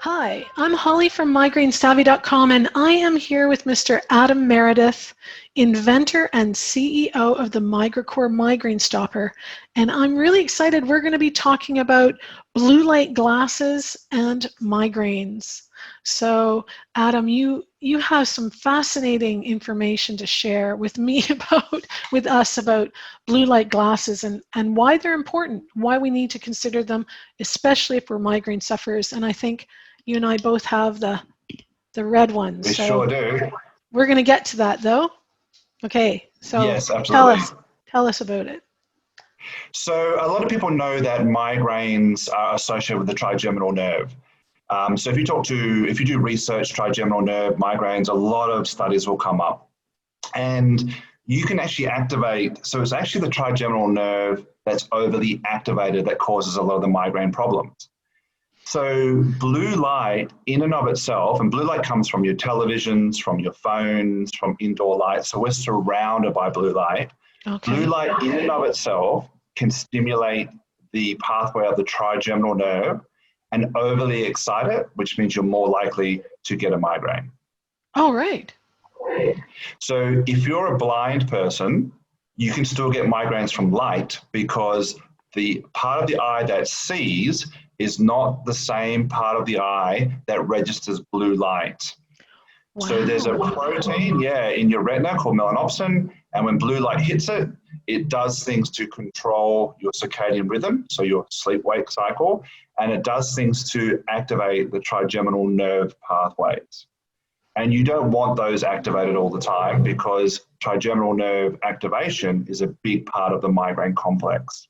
Hi, I'm Holly from MigraineSavvy.com, and I am here with Mr. Adam Meredith, inventor and CEO of the MigraCore Migraine Stopper. And I'm really excited. We're going to be talking about blue light glasses and migraines. So, Adam, you have some fascinating information to share with me with us about blue light glasses and why they're important, why we need to consider them, especially if we're migraine sufferers. And I think you and I both have the red ones. We sure do. We're going to get to that, though. Okay, so yes, absolutely. Tell us about it. So a lot of people know that migraines are associated with the trigeminal nerve. So if you do research trigeminal nerve migraines, a lot of studies will come up. And you can actually activate, so it's actually the trigeminal nerve that's overly activated that causes a lot of the migraine problems. So blue light in and of itself, and blue light comes from your televisions, from your phones, from indoor lights. So we're surrounded by blue light. Okay. Blue light in and of itself can stimulate the pathway of the trigeminal nerve and overly excite it, which means you're more likely to get a migraine. Oh, right. So if you're a blind person, you can still get migraines from light because the part of the eye that sees is not the same part of the eye that registers blue light. Wow. So there's a protein, in your retina called Melanopsin, and when blue light hits it, it does things to control your circadian rhythm, so your sleep-wake cycle, and it does things to activate the trigeminal nerve pathways. And you don't want those activated all the time because trigeminal nerve activation is a big part of the migraine complex.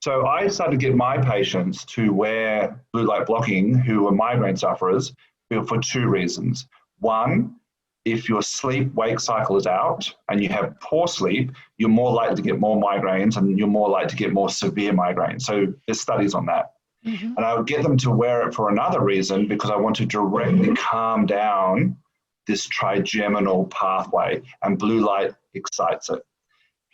So I started to get my patients to wear blue light blocking who are migraine sufferers for two reasons. One, if your sleep-wake cycle is out and you have poor sleep, you're more likely to get more migraines and you're more likely to get more severe migraines. So there's studies on that. Mm-hmm. And I would get them to wear it for another reason because I want to directly calm down this trigeminal pathway, and blue light excites it.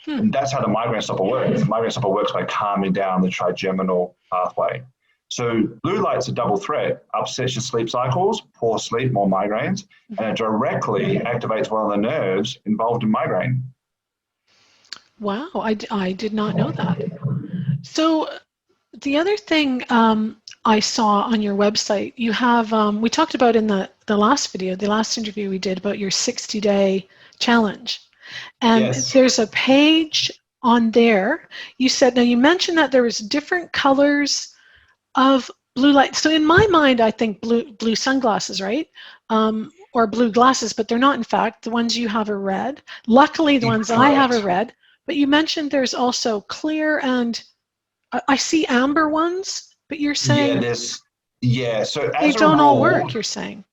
And that's how the Migraine Stopper works. The Migraine Stopper works by calming down the trigeminal pathway. So blue light's a double threat, upsets your sleep cycles, poor sleep, more migraines, and it directly activates one of the nerves involved in migraine. Wow, I did not know that. So the other thing I saw on your website, you have, we talked about in the last video, the last interview we did about your 60-day challenge. And yes, there's a page on there. You said, now you mentioned that there was different colors of blue light. So in my mind, I think blue sunglasses, right? Or blue glasses, but they're not, in fact. The ones you have are red. Luckily, the ones I have are red. But you mentioned there's also clear and I see amber ones, but you're saying so they don't all work, you're saying.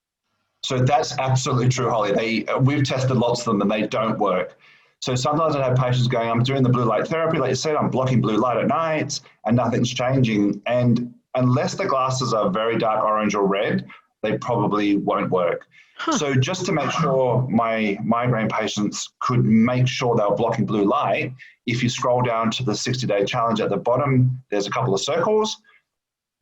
So that's absolutely true, Holly. We've tested lots of them and they don't work. So sometimes I have patients going, I'm doing the blue light therapy, like you said, I'm blocking blue light at night and nothing's changing. And unless the glasses are very dark orange or red, they probably won't work. So just to make sure my migraine patients could make sure they were blocking blue light, if you scroll down to the 60-day challenge at the bottom, there's a couple of circles.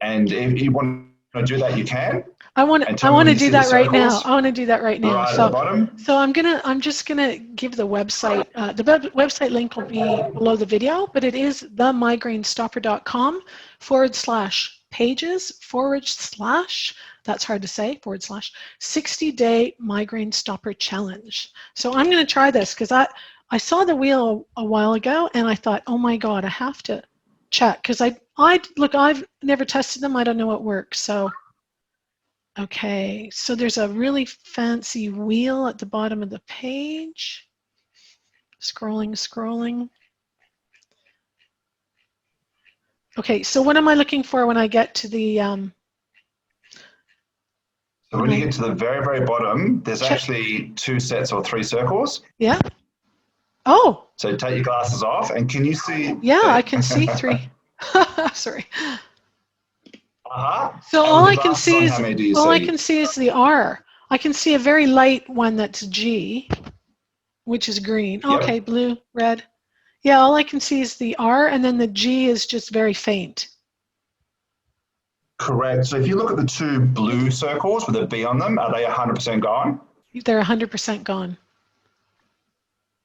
And if you want to do that, you can. I want to do that right now. I want to do that right now. Right at the bottom. So I'm just gonna give the website. The website link will be below the video, but it is themigraineStopper.com/pages/ that's hard to say, /60-day migraine stopper challenge. So I'm gonna try this because I saw the wheel a while ago and I thought, oh my God, I have to check because I've never tested them. I don't know what works. So. Okay, so there's a really fancy wheel at the bottom of the page. Scrolling. Okay, so what am I looking for when I get to the... So when you get to the very, very bottom, there's actually 2 sets or 3 circles. Yeah. Oh. So take your glasses off, and can you see... Yeah, I can see 3. Sorry. So and all I can see is the R. I can see a very light one that's G, which is green. Yep. Okay, blue, red. Yeah, all I can see is the R, and then the G is just very faint. Correct. So if you look at the two blue circles with a B on them, are they 100% gone? They're 100% gone.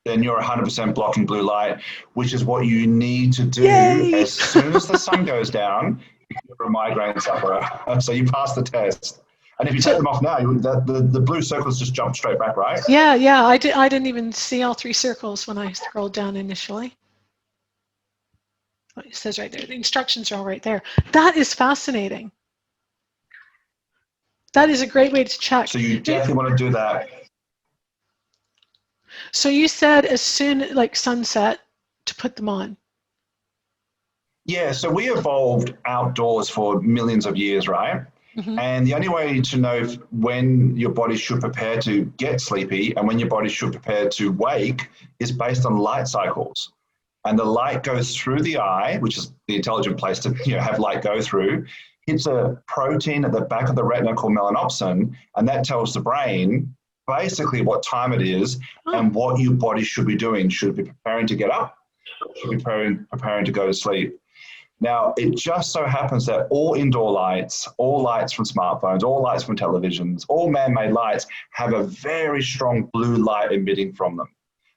Then you're 100% blocking blue light, which is what you need to do. Yay! As soon as the sun goes down, you're a migraine sufferer. So you pass the test. And if you take them off now, the blue circles just jump straight back, right? Yeah, yeah. I didn't even see all three circles when I scrolled down initially. It says right there. The instructions are all right there. That is fascinating. That is a great way to check. So you definitely want to do that. So you said as soon, like sunset, to put them on. Yeah, so we evolved outdoors for millions of years, right? Mm-hmm. And the only way to know when your body should prepare to get sleepy and when your body should prepare to wake is based on light cycles. And the light goes through the eye, which is the intelligent place to have light go through, hits a protein at the back of the retina called Melanopsin, and that tells the brain basically what time it is and what your body should be doing. Should it be preparing to get up? Should it be preparing to go to sleep? Now, it just so happens that all indoor lights, all lights from smartphones, all lights from televisions, all man-made lights have a very strong blue light emitting from them.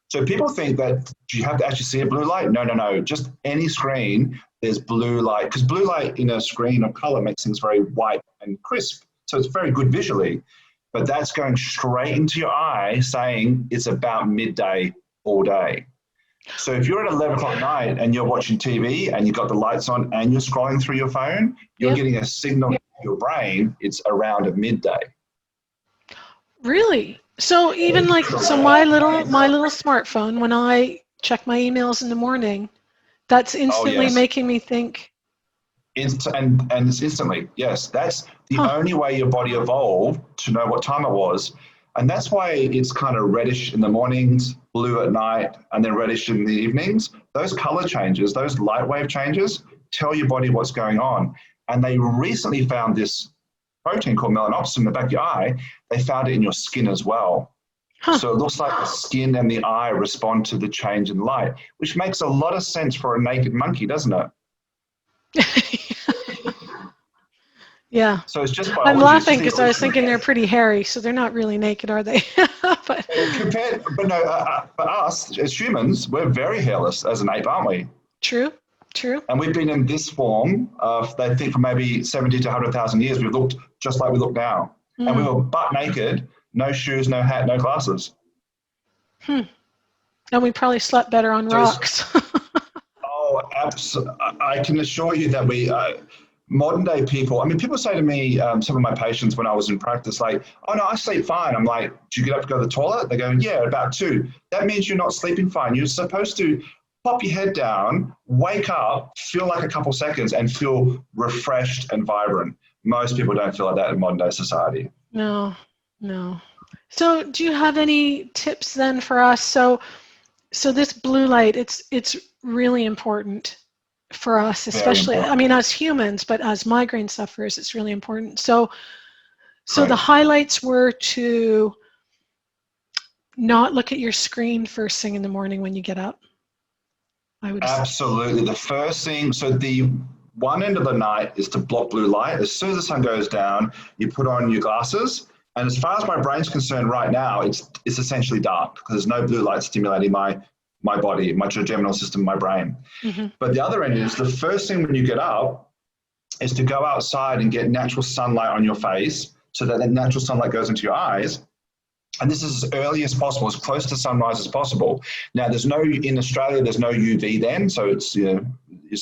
So people think that you have to actually see a blue light. No. Just any screen, there's blue light. Because blue light in a screen of color makes things very white and crisp. So it's very good visually. But that's going straight into your eye saying it's about midday all day. So if you're at 11 o'clock at night and you're watching TV and you've got the lights on and you're scrolling through your phone, you're getting a signal to your brain it's around at midday. Really? So even like, so my little smartphone, when I check my emails in the morning, that's instantly making me think. And it's instantly, yes. That's the only way your body evolved to know what time it was. And that's why it's kind of reddish in the mornings, blue at night, and then reddish in the evenings. Those color changes, those light wave changes, tell your body what's going on. And they recently found this protein called melanopsin in the back of your eye. They found it in your skin as well. So it looks like the skin and the eye respond to the change in light, which makes a lot of sense for a naked monkey, doesn't it? Yeah. So it's just biology. I'm laughing because I was thinking they're pretty hairy, so they're not really naked, are they? but us as humans, we're very hairless as an ape, aren't we? True. And we've been in this form they think for maybe 70 to 100,000 years. We've looked just like we look now. And we were butt naked, no shoes, no hat, no glasses. And we probably slept better on rocks. I can assure you that we... modern day people, I mean, people say to me, some of my patients when I was in practice, like, oh no, I sleep fine. I'm like, do you get up to go to the toilet? They go, yeah, about 2. That means you're not sleeping fine. You're supposed to pop your head down, wake up, feel like a couple seconds and feel refreshed and vibrant. Most people don't feel like that in modern day society. No. So do you have any tips then for us? So this blue light, it's really important for us, especially, I mean, as humans, but as migraine sufferers, it's really important. So the highlights were to not look at your screen first thing in the morning when you get up. Absolutely. The first thing, so the one end of the night is to block blue light. As soon as the sun goes down, you put on your glasses. And as far as my brain's concerned right now, it's essentially dark because there's no blue light stimulating my body, my trigeminal system, my brain. But the other end is the first thing when you get up is to go outside and get natural sunlight on your face so that natural sunlight goes into your eyes. And this is as early as possible, as close to sunrise as possible. Now, in Australia, there's no UV then, so it's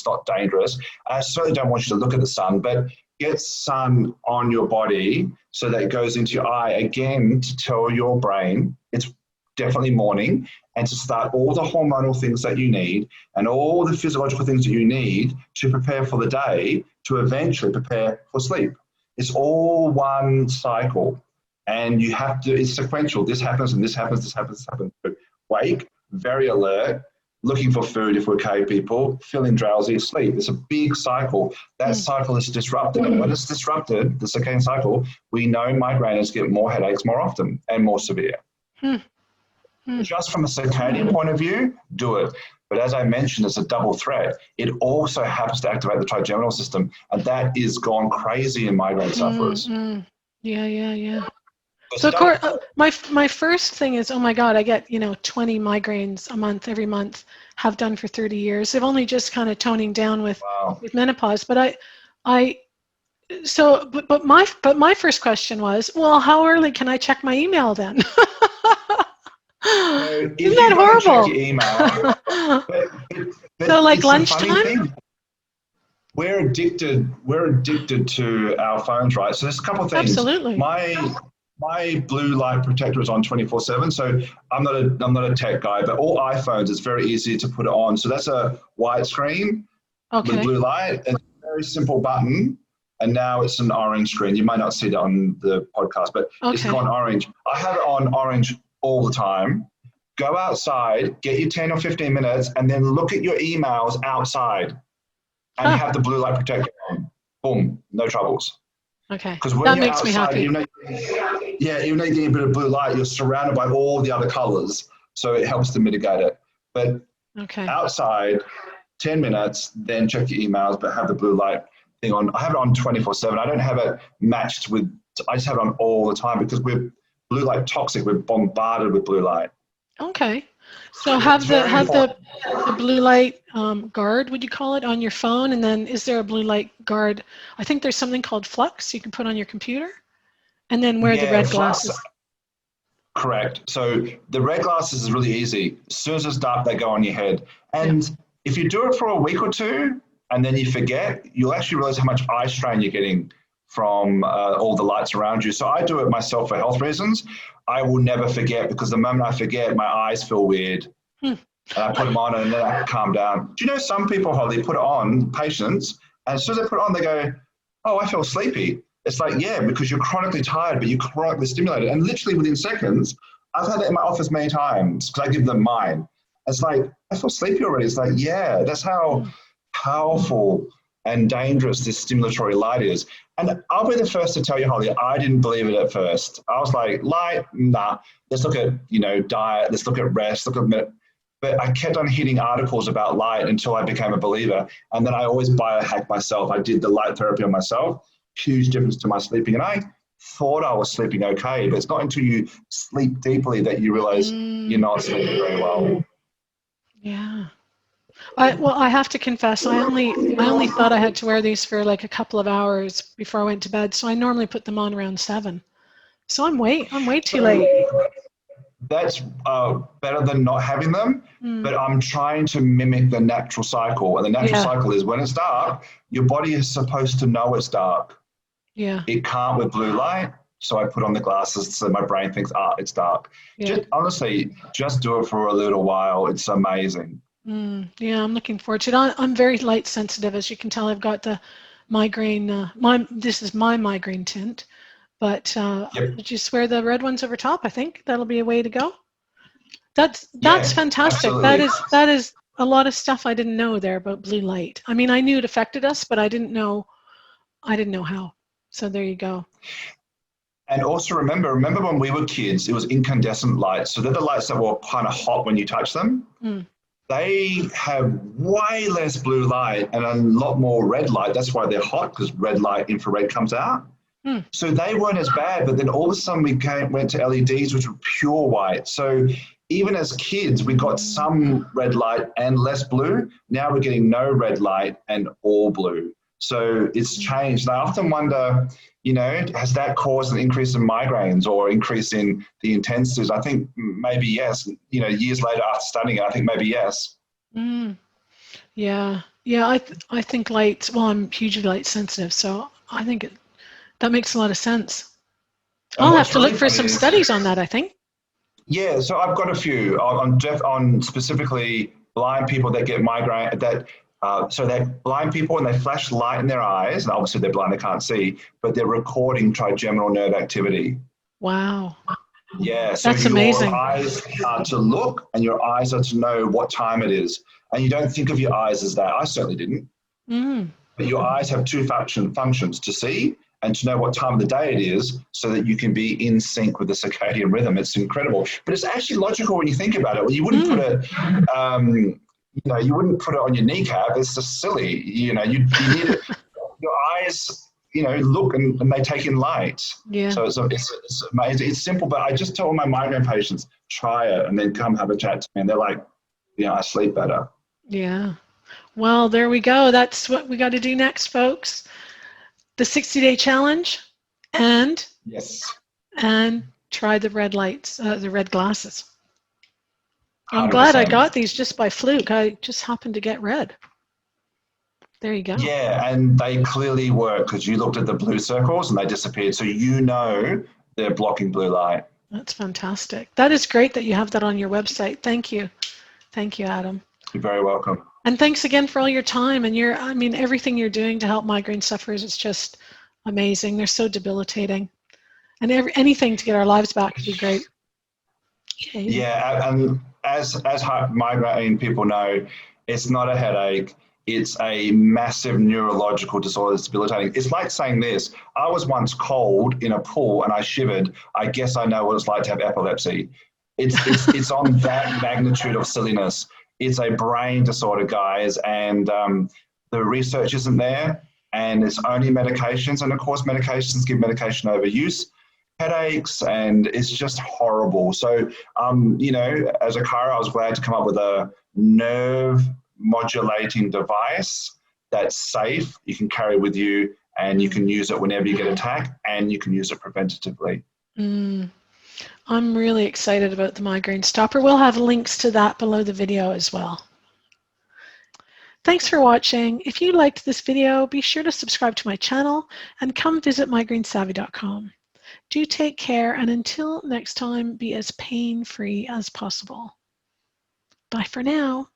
not dangerous. I certainly don't want you to look at the sun, but get sun on your body so that it goes into your eye, again, to tell your brain it's definitely morning, and to start all the hormonal things that you need and all the physiological things that you need to prepare for the day to eventually prepare for sleep. It's all one cycle. And you have to, it's sequential. This happens and this happens, this happens, this happens. Wake, very alert, looking for food if we're cave people, feeling drowsy, sleep. It's a big cycle. That cycle is disrupted. And when it's disrupted, the circadian cycle, we know migraineurs get more headaches more often and more severe. Just from a circadian point of view, do it. But as I mentioned, it's a double threat. It also happens to activate the trigeminal system, and that is gone crazy in migraine sufferers. Yeah. So of course, my first thing is, oh my God, I get 20 migraines a month every month. Have done for 30 years. They've only just kind of toning down with menopause. But my first question was, well, how early can I check my email then? So Isn't that horrible? Check your email, but so like lunchtime? We're addicted to our phones, right? So there's a couple of things. Absolutely. My blue light protector is on 24/7. So I'm not a tech guy, but all iPhones, it's very easy to put it on. So that's a white screen with blue light. It's a very simple button, and now it's an orange screen. You might not see that on the podcast, but it's gone orange. I have it on orange all the time. Go outside, get your 10 or 15 minutes, and then look at your emails outside and have the blue light protector on. Boom, no troubles. Okay, because when that you're makes outside, me happy. Even though you're getting a bit of blue light, you're surrounded by all the other colors, so it helps to mitigate it. But outside, 10 minutes, then check your emails, but have the blue light thing on. I have it on 24/7. I don't have it matched with, I just have it on all the time because we're blue light toxic. We're bombarded with blue light. Okay. So have the blue light guard, would you call it, on your phone, and then is there a blue light guard? I think there's something called Flux you can put on your computer, and then wear the red glasses. Correct. So the red glasses is really easy. As soon as it's dark, they go on your head. And if you do it for a week or two and then you forget, you'll actually realize how much eye strain you're getting from all the lights around you. So I do it myself for health reasons. I will never forget because the moment I forget, my eyes feel weird. And I put them on and then I calm down. Do you know some people, Holly, put it on, patients, and as soon as they put it on, they go, oh, I feel sleepy. It's like, yeah, because you're chronically tired, but you're chronically stimulated. And literally within seconds, I've had that in my office many times because I give them mine. It's like, I feel sleepy already. It's like, yeah, that's how powerful and dangerous this stimulatory light is. And I'll be the first to tell you, Holly, I didn't believe it at first. I was like, light, nah. Let's look at, diet. Let's look at rest. But I kept on hitting articles about light until I became a believer. And then I always biohacked myself. I did the light therapy on myself. Huge difference to my sleeping. And I thought I was sleeping okay, but it's not until you sleep deeply that you realize you're not sleeping very well. Yeah. I have to confess, I only thought I had to wear these for like a couple of hours before I went to bed. So I normally put them on around 7. So I'm way too late. That's better than not having them, but I'm trying to mimic the natural cycle. And the natural cycle is when it's dark, your body is supposed to know it's dark. Yeah. It can't with blue light. So I put on the glasses so my brain thinks, it's dark. Yeah. Honestly, just do it for a little while. It's amazing. Yeah, I'm looking forward to it. I'm very light sensitive, as you can tell. I've got the migraine. This is my migraine tint, but just wear the red ones over top. I think that'll be a way to go. That's fantastic. Absolutely. That is a lot of stuff I didn't know there about blue light. I mean, I knew it affected us, but I didn't know how. So there you go. And also remember when we were kids, it was incandescent lights. So they're the lights that were kind of hot when you touch them. They have way less blue light and a lot more red light. That's why they're hot, because red light, infrared comes out. So they weren't as bad, but then all of a sudden we went to LEDs, which were pure white. So even as kids, we got some red light and less blue. Now we're getting no red light and all blue. So it's changed. And I often wonder, has that caused an increase in migraines or increase in the intensities? I think maybe yes. Years later after studying it, I think maybe yes. Yeah. I think light. Well, I'm hugely light sensitive, so I think that makes a lot of sense. I'll have to look for some studies on that, I think. Yeah. So I've got a few on specifically blind people that get migraine. So they're blind people and they flash light in their eyes, and obviously they're blind, they can't see, but they're recording trigeminal nerve activity. Wow. Yeah, so that's amazing. Your eyes are to look and your eyes are to know what time it is. And you don't think of your eyes as that. I certainly didn't. But your eyes have two functions, to see and to know what time of the day it is so that you can be in sync with the circadian rhythm. It's incredible. But it's actually logical when you think about it. Well, you wouldn't put you wouldn't put it on your kneecap. It's just silly. You need it. Your eyes, look and they take in light. Yeah. So it's amazing. It's simple, but I just tell all my migraine patients, try it and then come have a chat to me. And they're like, I sleep better. Yeah. Well, there we go. That's what we got to do next, folks. The 60-day challenge and try the red lights, the red glasses. I'm 100%. glad I got these just by fluke. I just happened to get red. There you go. Yeah, and they clearly work because you looked at the blue circles and they disappeared. So they're blocking blue light. That's fantastic. That is great that you have that on your website. Thank you. Thank you, Adam. You're very welcome. And thanks again for all your time and everything you're doing to help migraine sufferers. It's just amazing. They're so debilitating. And anything to get our lives back would be great. Okay. Yeah, and as migraine people know, it's not a headache. It's a massive neurological disorder that's debilitating. It's like saying this: I was once cold in a pool and I shivered. I guess I know what it's like to have epilepsy. It's on that magnitude of silliness. It's a brain disorder, guys, and the research isn't there, and it's only medications. And of course, medications give medication overuse, headaches, and it's just horrible. So, as a chiro, I was glad to come up with a nerve modulating device that's safe, you can carry with you, and you can use it whenever you get attacked, and you can use it preventatively. I'm really excited about the Migraine Stopper. We'll have links to that below the video as well. Thanks for watching. If you liked this video, be sure to subscribe to my channel and come visit migrainesavvy.com. Do take care, and until next time, be as pain-free as possible. Bye for now.